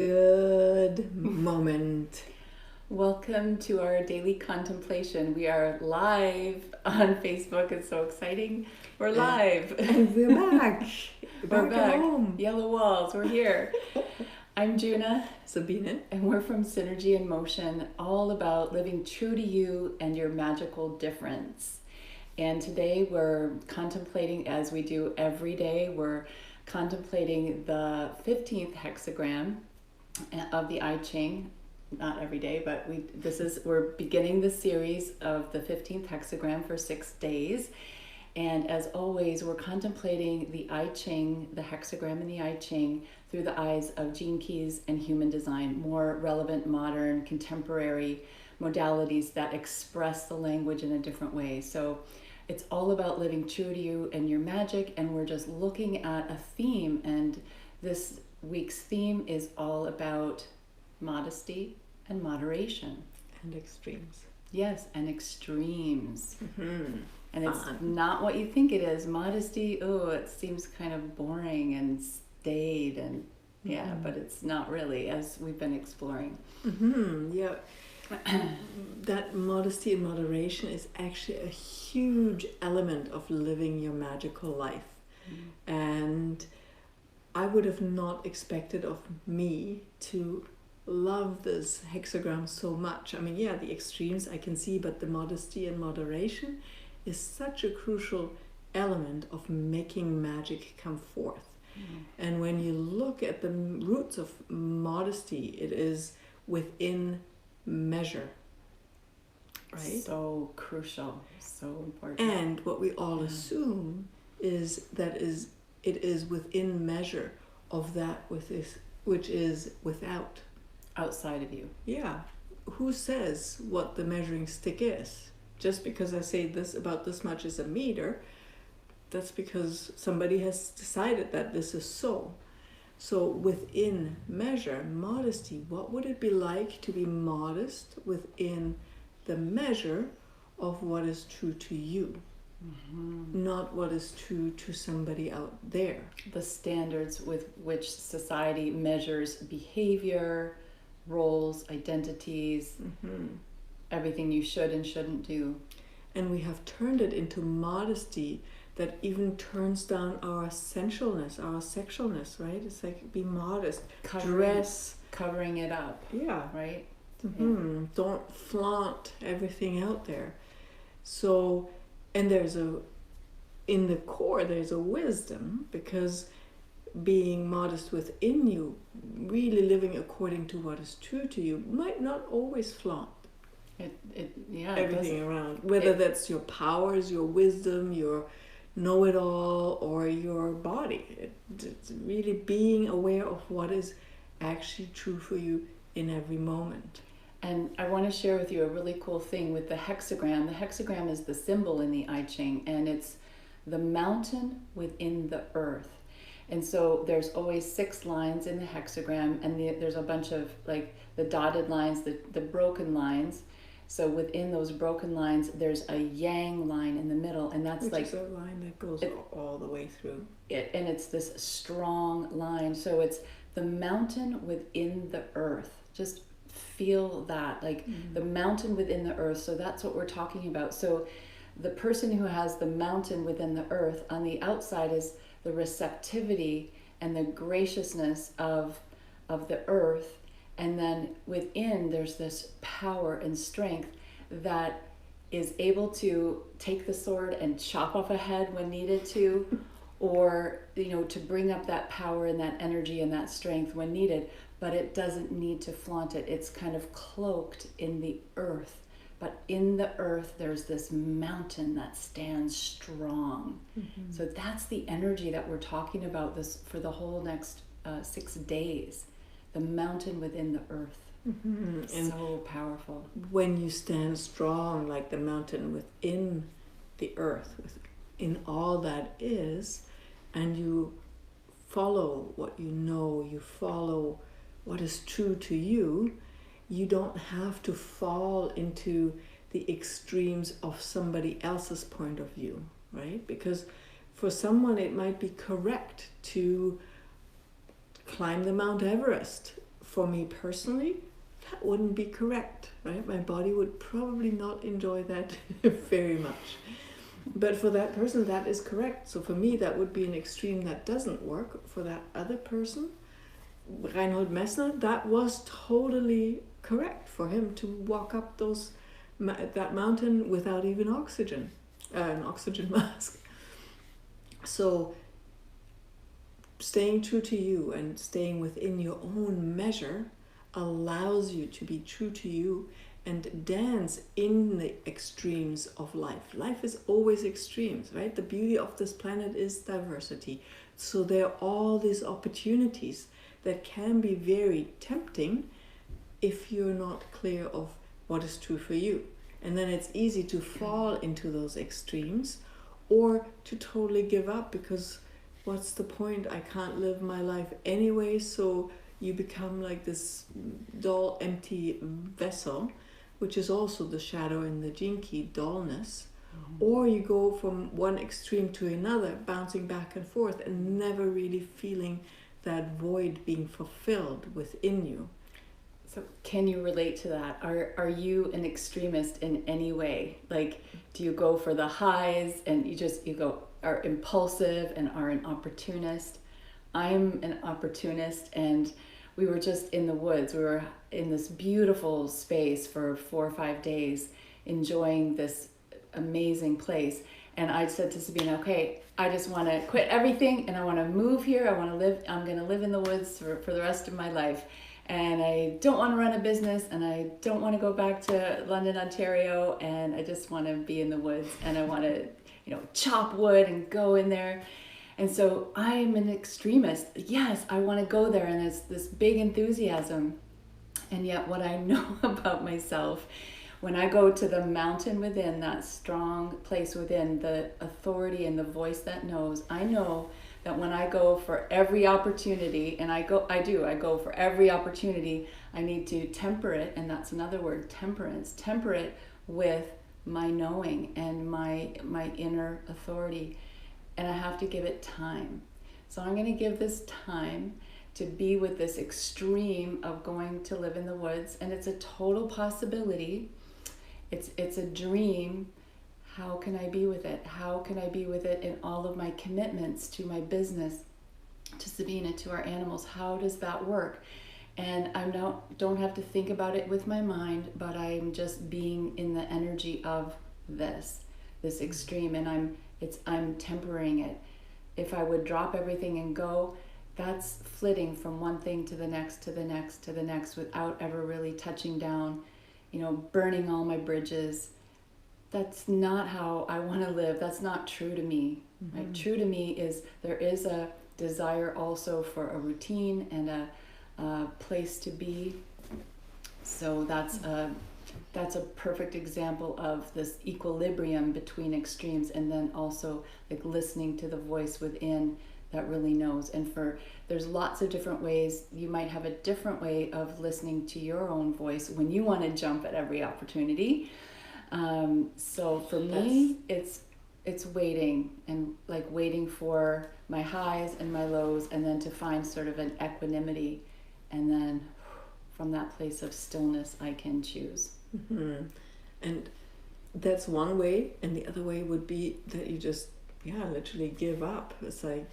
Good moment. Welcome to our daily contemplation. We are live on Facebook. It's so exciting. We're live. And we're back. We're back. At home. Yellow walls. We're here. I'm Juna. Sabine. And we're from Synergy in Motion, all about living true to you and your magical difference. And today we're contemplating, as we do every day, we're contemplating the 15th hexagram of the I-Ching. Not every day, but we're beginning the series of the 15th hexagram for 6 days. And as always, we're contemplating the I-Ching, the hexagram in the I-Ching, through the eyes of gene keys and human design, more relevant, modern, contemporary modalities that express the language in a different way. So it's all about living true to you and your magic, and we're just looking at a theme, and this week's theme is all about modesty and moderation. And extremes. Yes, and extremes. Mm-hmm. And it's not what you think it is. Modesty, it seems kind of boring and staid, and but it's not really, as we've been exploring. Mm-hmm. Yeah. That modesty and moderation is actually a huge element of living your magical life. Mm-hmm. And I would have not expected of me to love this hexagram so much. I mean, the extremes I can see, but the modesty and moderation is such a crucial element of making magic come forth. Mm-hmm. And when you look at the roots of modesty, it is within measure, right? So crucial, so important. And what we all assume is that it is within measure of that which is without. Outside of you. Yeah. Who says what the measuring stick is? Just because I say this about this much is a meter, that's because somebody has decided that this is so. So within measure, modesty, what would it be like to be modest within the measure of what is true to you? Mm-hmm. Not what is true to somebody out there. The standards with which society measures behavior, roles, identities, everything you should and shouldn't do. And we have turned it into modesty that even turns down our sensualness, our sexualness, right? It's like, be modest, covering it up. Yeah. Right? Mm-hmm. Yeah. Don't flaunt everything out there. So, and in the core, there's a wisdom, because being modest within you, really living according to what is true to you, might not always flaunt everything around. Whether that's your powers, your wisdom, your know-it-all, or your body. It's really being aware of what is actually true for you in every moment. And I want to share with you a really cool thing with the hexagram. The hexagram is the symbol in the I-Ching, and it's the mountain within the earth. And so there's always 6 lines in the hexagram, and there's a bunch of like the dotted lines, the broken lines. So within those broken lines, there's a yang line in the middle, and that's Which is a line that goes all the way through. And it's this strong line. So it's the mountain within the earth. Just feel that, like the mountain within the earth. So that's what we're talking about. So the person who has the mountain within the earth, on the outside is the receptivity and the graciousness of the earth, and then within there's this power and strength that is able to take the sword and chop off a head when needed to, or to bring up that power and that energy and that strength when needed, but it doesn't need to flaunt it. It's kind of cloaked in the earth. But in the earth, there's this mountain that stands strong. Mm-hmm. So that's the energy that we're talking about this for the whole next 6 days. The mountain within the earth. Mm-hmm. So powerful. When you stand strong like the mountain within the earth, in all that is, and you follow what you know, you follow what is true to you, you don't have to fall into the extremes of somebody else's point of view, right? Because for someone it might be correct to climb the Mount Everest. for me personally, that wouldn't be correct, right? My body would probably not enjoy that very much. But for that person, that is correct. So for me, that would be an extreme that doesn't work. For that other person, Reinhold Messner, that was totally correct for him to walk up that mountain without even an oxygen mask. So staying true to you and staying within your own measure allows you to be true to you and dance in the extremes of life. Life is always extremes, right? The beauty of this planet is diversity. So there are all these opportunities that can be very tempting if you're not clear of what is true for you. And then it's easy to fall into those extremes or to totally give up, because what's the point? I can't live my life anyway. So you become like this dull, empty vessel, which is also the shadow in the gene key, dullness. Or you go from one extreme to another, bouncing back and forth and never really feeling that void being fulfilled within you. So can you relate to that? Are you an extremist in any way? Like, do you go for the highs and are impulsive and are an opportunist? I'm an opportunist, and we were just in the woods. We were in this beautiful space for 4 or 5 days, enjoying this amazing place. And I said to Sabine, okay, I just want to quit everything and I want to move here. I'm going to live in the woods for the rest of my life. And I don't want to run a business, and I don't want to go back to London, Ontario, and I just want to be in the woods, and I want to, chop wood and go in there. And so I'm an extremist. Yes, I want to go there, and it's this big enthusiasm. And yet what I know about myself, when I go to the mountain within, that strong place within, the authority and the voice that knows, I know that when I go for every opportunity, and I go for every opportunity, I need to temper it, and that's another word, temperance, temper it with my knowing and my inner authority, and I have to give it time. So I'm going to give this time to be with this extreme of going to live in the woods, and it's a total possibility. It's a dream. How can I be with it? How can I be with it in all of my commitments to my business, to Sabine, and to our animals? How does that work? And I don't have to think about it with my mind, but I'm just being in the energy of this extreme, and I'm tempering it. If I would drop everything and go, that's flitting from one thing to the next, to the next, to the next, without ever really touching down, burning all my bridges. That's not how I want to live. That's not true to me. Mm-hmm. Right? True to me is there is a desire also for a routine and a place to be. So that's a perfect example of this equilibrium between extremes, and then also like listening to the voice within that really knows. And there's lots of different ways. You might have a different way of listening to your own voice when you want to jump at every opportunity. So for me, it's waiting, and like waiting for my highs and my lows, and then to find sort of an equanimity, and then from that place of stillness, I can choose. Mm-hmm. And that's one way, and the other way would be that you just, literally give up. It's like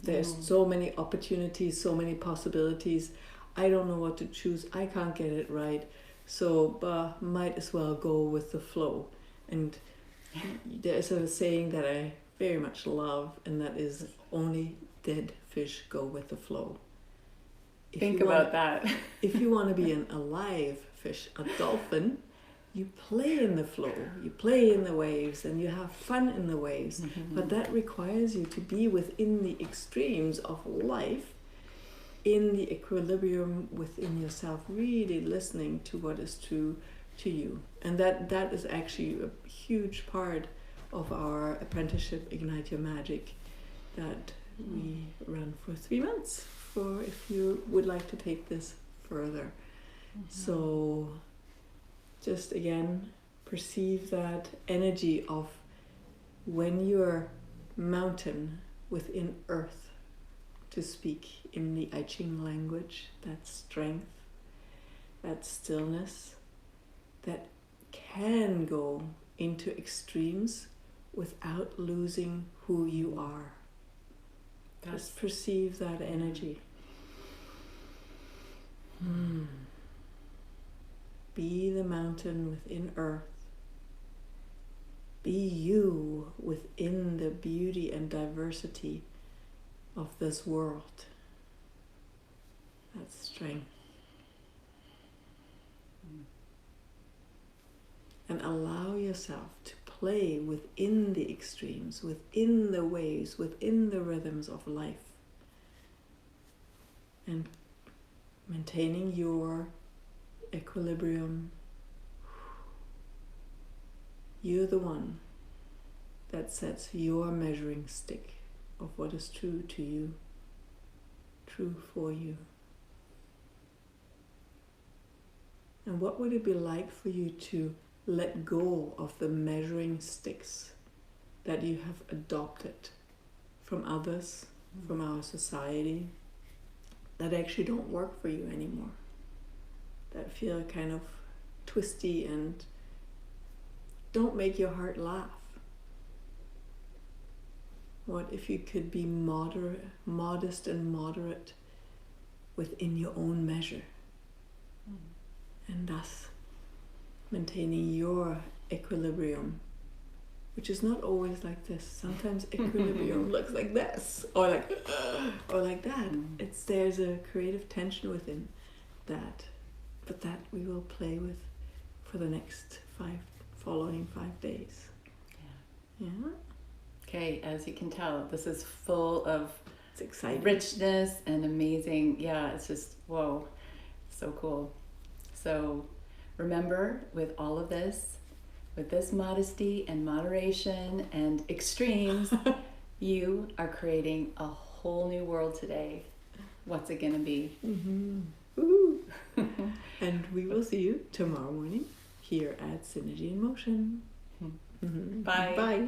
there's so many opportunities, so many possibilities. I don't know what to choose. I can't get it right. So might as well go with the flow. And there's a saying that I very much love, and that is, only dead fish go with the flow. Think about that. If you want to be an alive fish, a dolphin, you play in the flow, you play in the waves, and you have fun in the waves. Mm-hmm. But that requires you to be within the extremes of life, in the equilibrium within yourself, really listening to what is true to you. And that is actually a huge part of our apprenticeship, Ignite Your Magic, that we run for 3 months, for if you would like to take this further. Mm-hmm. So just again, perceive that energy of when you're mountain within earth. to speak in the I-Ching language, that strength, that stillness, that can go into extremes without losing who you are. Just perceive that energy. Be the mountain within earth. Be you within the beauty and diversity of this world. That's strength. And allow yourself to play within the extremes, within the waves, within the rhythms of life. And maintaining your equilibrium. You're the one that sets your measuring stick of what is true to you, true for you. And what would it be like for you to let go of the measuring sticks that you have adopted from others, from our society, that actually don't work for you anymore, that feel kind of twisty and don't make your heart laugh? What if you could be modest and moderate within your own measure, and thus maintaining your equilibrium, which is not always like this. Sometimes equilibrium looks like this, or like that. There's a creative tension within that, but that we will play with for the next following 5 days. Yeah. Okay, as you can tell, this is full of It's exciting. richness and amazing. Yeah, it's just, whoa, so cool. So remember, with all of this, with this modesty and moderation and extremes, you are creating a whole new world today. What's it gonna be? And we will see you tomorrow morning here at Synergy in Motion. Bye. Bye.